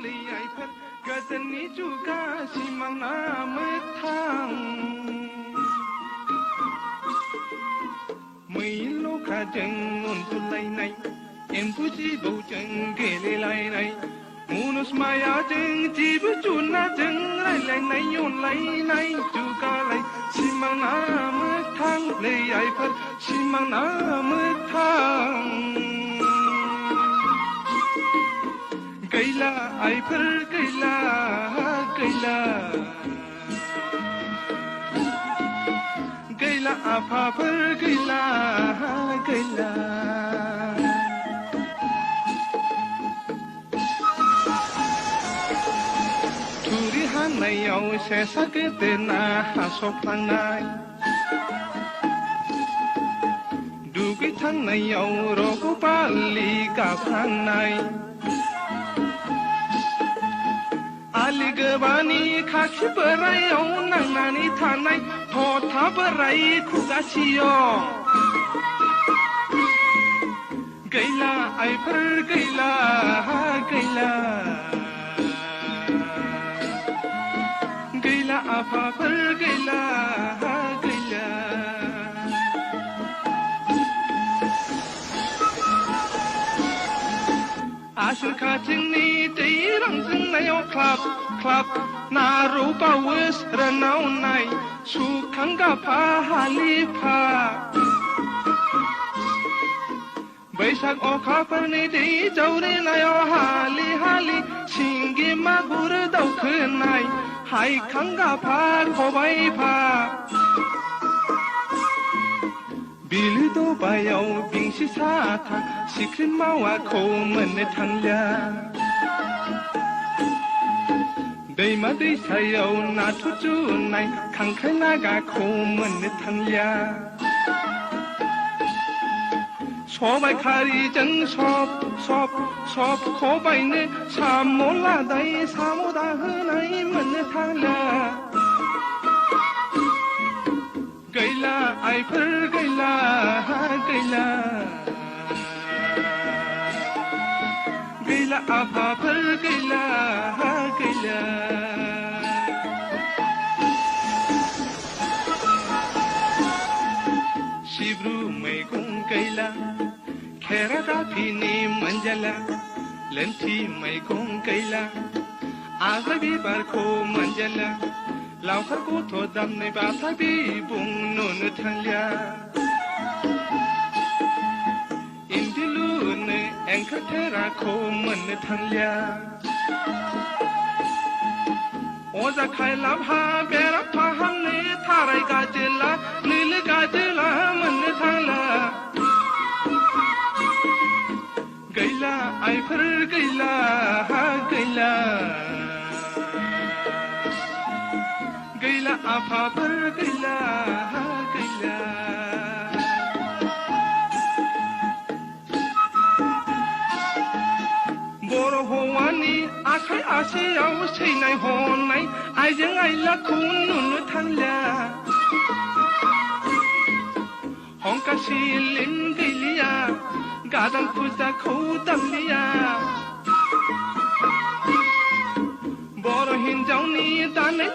थांलियायफोर गोजोननि जुगा सिमांना मोगथां मैल'खाजों उन्दुलायनाय एम्फौ जिबौजों गेलेलायनाय मुनुसमायाजों जिब जुनारजों रायलायनाय अनलायनाय जुगालाय सिमांना मोगथां लैयायफोर सिमांना मोगथां गैला आइफोर गैला गैला गैला आफाफोर गैला गैला थुरि हानायाव सेसा गोदोना हास'फ्लांनाय दुगैथांनायाव रग' बालि गाफ्लांनाय आलि गोबानि खाखि बोरायाव नांनानै थानाय थथा बोराय खुगासियं गैला आइफोर गैला गैला गैला आफाफोर गैला गैला आसुर खाथिंनि दै रांजोंनायाव ख्लाब ख्लाब नारौ बावो रोनावनाय सुखां गाफा हालिफा बैसाग अखाफोरनि दै जावरिनायाव हालि हालि सिंगि मागुर दावखोनाय हायखां गाफा खबाइफा बिलो दबायाव बिंसि साथा सिख्रि मावाखौ मोननो थांलिया दैमा दैसायाव नाथुर जुनाय खांख्राइ नागाखौ मोननो थांलिया सबाय खारिजों सब खबाइनो साम' लादाय साम' दाहोनाय मोननो थांलिया गैला आइफोर गैला गैला गैला आफाफोर गैला गैला सिब्रु मैगं गैला खेरादाफिनि मोनजाला लोन्थि मैगं गैला आगोल बिबारखौ मोनजाला लावखार गथ' दामनाय बाथा बिबुं नुनो थांलिया इन्दि लुनो एंखोर थेराखौ मोननो थांलिया अजा खायलाबहा बेरा फाहामनो थाराय गाजोला नैलो गाजोला मोननो थांला गैला आइफोर गैला गैला गैला आफाफोर गैला गैला बर' हौवानि आखाइ आसियाव सैनाय हनाय आइजें आइलाखौ नुनो थांलिया हंका सिलिम गैलिया गादान फुजाखौ दामलिया बर' हिन्जावनि दानाय